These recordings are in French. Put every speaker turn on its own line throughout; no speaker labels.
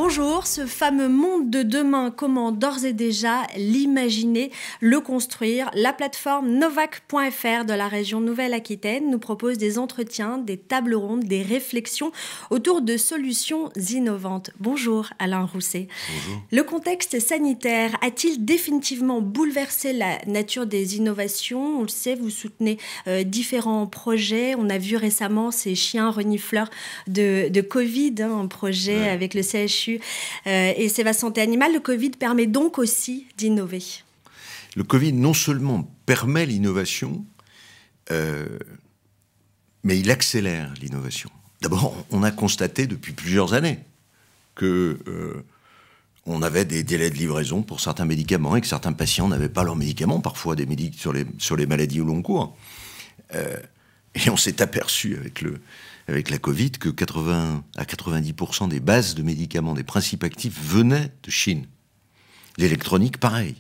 Bonjour, ce fameux monde de demain, comment d'ores et déjà l'imaginer, le construire? La plateforme Novac.fr de la région Nouvelle-Aquitaine nous propose des entretiens, des tables rondes, des réflexions autour de solutions innovantes. Bonjour Alain Rousset.
Bonjour.
Le contexte sanitaire a-t-il définitivement bouleversé la nature des innovations? On le sait, vous soutenez différents projets. On a vu récemment ces chiens renifleurs de Covid, un projet avec le CHU et Seva Santé Animale. Le Covid permet donc aussi d'innover.
Le Covid non seulement permet l'innovation, mais il accélère l'innovation. D'abord, on a constaté depuis plusieurs années que on avait des délais de livraison pour certains médicaments et que certains patients n'avaient pas leurs médicaments, parfois des médicaments sur les maladies au long cours. Et on s'est aperçu avec la Covid que 80 à 90% des bases de médicaments, des principes actifs, venaient de Chine. L'électronique, pareil.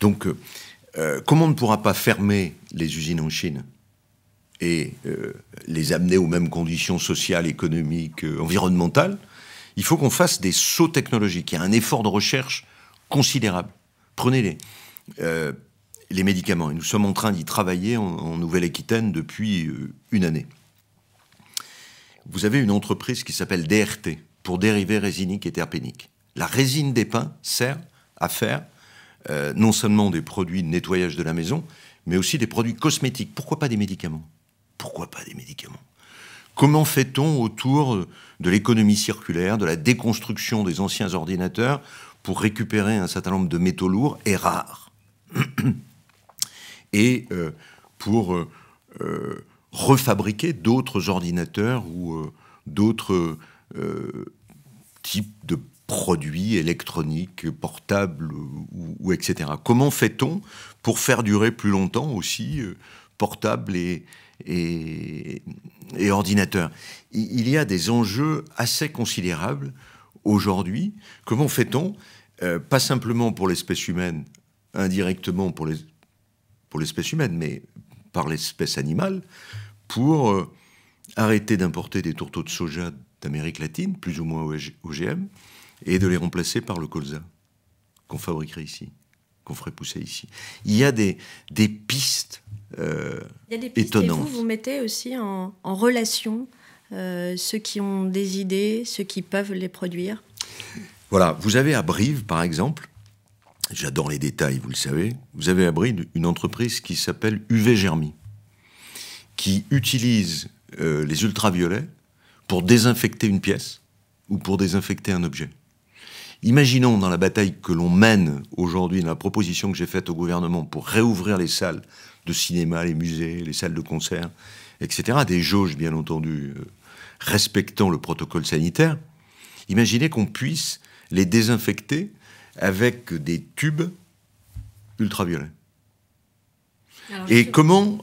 Donc, comment on ne pourra pas fermer les usines en Chine et les amener aux mêmes conditions sociales, économiques, environnementales? Il faut qu'on fasse des sauts technologiques. Il y a un effort de recherche considérable. Prenez les médicaments. Et nous sommes en train d'y travailler en Nouvelle-Aquitaine depuis une année. Vous avez une entreprise qui s'appelle DRT, pour dérivés résiniques et terpéniques. La résine des pins sert à faire non seulement des produits de nettoyage de la maison, mais aussi des produits cosmétiques. Pourquoi pas des médicaments? Pourquoi pas des médicaments? Comment fait-on autour de l'économie circulaire, de la déconstruction des anciens ordinateurs pour récupérer un certain nombre de métaux lourds et rares et pour refabriquer d'autres ordinateurs ou d'autres types de produits électroniques, portables ou etc. Comment fait-on pour faire durer plus longtemps aussi portables et ordinateurs? Il y a des enjeux assez considérables aujourd'hui. Comment fait-on, pas simplement pour l'espèce humaine, indirectement pour l'espèce humaine, mais par l'espèce animale, pour arrêter d'importer des tourteaux de soja d'Amérique latine, plus ou moins OGM, et de les remplacer par le colza qu'on fabriquerait ici, qu'on ferait pousser ici. Il y a des pistes étonnantes.
Et vous mettez aussi en relation ceux qui ont des idées, ceux qui peuvent les produire.
Voilà, vous avez à Brive, par exemple, j'adore les détails, vous le savez, vous avez à Brive une entreprise qui s'appelle UV Germi, qui utilise les ultraviolets pour désinfecter une pièce ou pour désinfecter un objet. Imaginons dans la bataille que l'on mène aujourd'hui, dans la proposition que j'ai faite au gouvernement pour réouvrir les salles de cinéma, les musées, les salles de concert, etc., des jauges bien entendu respectant le protocole sanitaire, imaginez qu'on puisse les désinfecter avec des tubes ultraviolets. Et comment,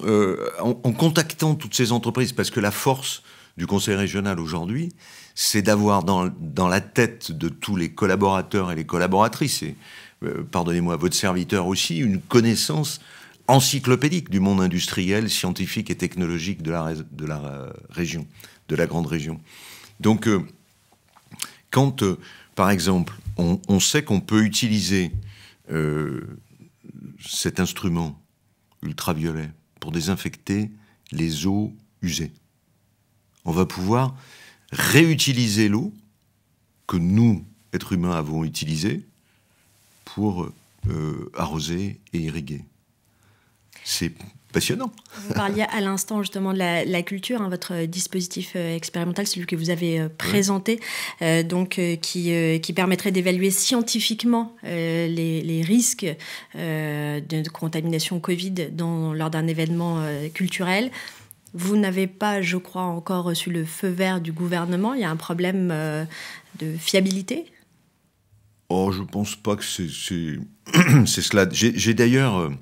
en contactant toutes ces entreprises, parce que la force du Conseil régional aujourd'hui, c'est d'avoir dans la tête de tous les collaborateurs et les collaboratrices, et pardonnez-moi, votre serviteur aussi, une connaissance encyclopédique du monde industriel, scientifique et technologique de la région, de la grande région. Donc, quand, par exemple, on sait qu'on peut utiliser cet instrument ultraviolet pour désinfecter les eaux usées, on va pouvoir réutiliser l'eau que nous, êtres humains, avons utilisée pour arroser et irriguer. C'est passionnant.
Vous parliez à l'instant justement de la culture, hein, votre dispositif expérimental, celui que vous avez présenté, qui permettrait d'évaluer scientifiquement les risques de contamination Covid lors d'un événement culturel. Vous n'avez pas, je crois, encore reçu le feu vert du gouvernement. Il y a un problème de fiabilité?
Oh, je ne pense pas que c'est cela. J'ai d'ailleurs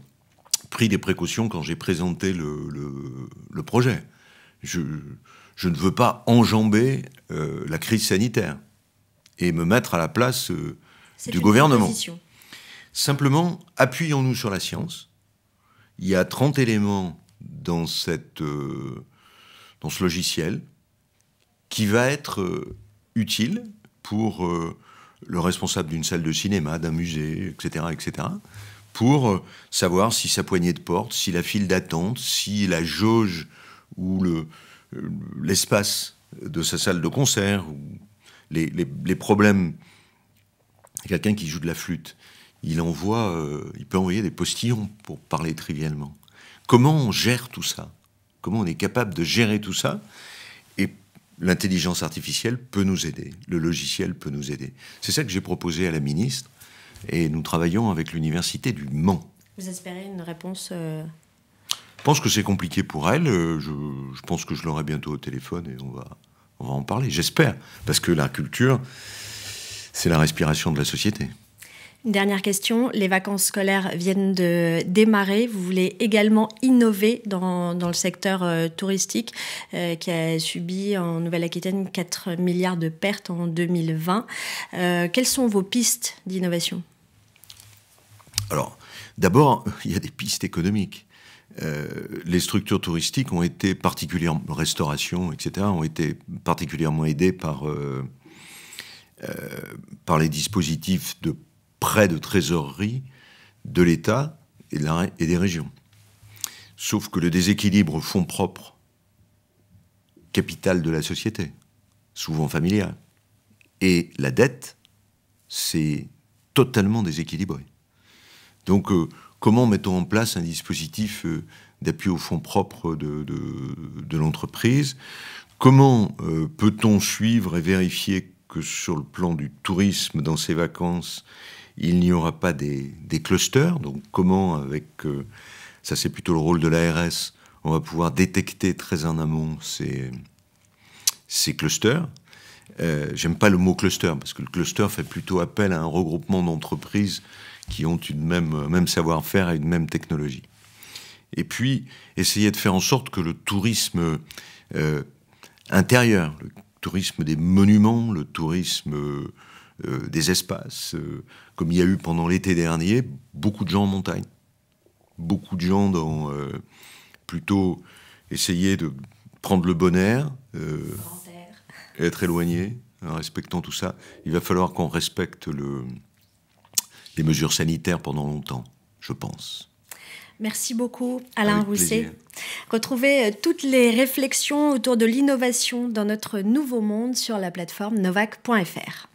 pris des précautions quand j'ai présenté le projet. Je ne veux pas enjamber la crise sanitaire et me mettre à la place du gouvernement.
Proposition.
Simplement, appuyons-nous sur la science. Il y a 30 éléments dans ce logiciel qui va être utile pour le responsable d'une salle de cinéma, d'un musée, etc., etc., pour savoir si sa poignée de porte, si la file d'attente, si la jauge ou l'espace de sa salle de concert, ou les problèmes. Quelqu'un qui joue de la flûte, il peut envoyer des postillons pour parler trivialement. Comment on gère tout ça? Comment on est capable de gérer tout ça? Et l'intelligence artificielle peut nous aider, le logiciel peut nous aider. C'est ça que j'ai proposé à la ministre, et nous travaillons avec l'université du Mans.
Vous espérez une réponse
Je pense que c'est compliqué pour elle, je pense que je l'aurai bientôt au téléphone, et on va en parler, j'espère, parce que la culture, c'est la respiration de la société.
Une dernière question. Les vacances scolaires viennent de démarrer. Vous voulez également innover dans le secteur touristique qui a subi en Nouvelle-Aquitaine 4 milliards de pertes en 2020. Quelles sont vos pistes d'innovation?
Alors, d'abord, il y a des pistes économiques. Les structures touristiques ont été particulièrement, restauration, etc., ont été particulièrement aidées par les dispositifs de prêts de trésorerie de l'État et des régions. Sauf que le déséquilibre fonds propres, capital de la société, souvent familial, et la dette, c'est totalement déséquilibré. Donc, comment mettons en place un dispositif d'appui aux fonds propres de l'entreprise? Comment peut-on suivre et vérifier que sur le plan du tourisme, dans ces vacances, il n'y aura pas des clusters? Donc comment, ça c'est plutôt le rôle de l'ARS, on va pouvoir détecter très en amont ces clusters. J'aime pas le mot cluster, parce que le cluster fait plutôt appel à un regroupement d'entreprises qui ont une même savoir-faire et une même technologie. Et puis, essayer de faire en sorte que le tourisme intérieur, le tourisme des monuments, le tourisme des espaces, comme il y a eu pendant l'été dernier, beaucoup de gens en montagne. Beaucoup de gens dans plutôt essayer de prendre le bon air, être éloigné, en respectant tout ça. Il va falloir qu'on respecte les mesures sanitaires pendant longtemps, je pense.
Merci beaucoup, Alain Rousset.
Plaisir.
Retrouvez toutes les réflexions autour de l'innovation dans notre nouveau monde sur la plateforme novac.fr.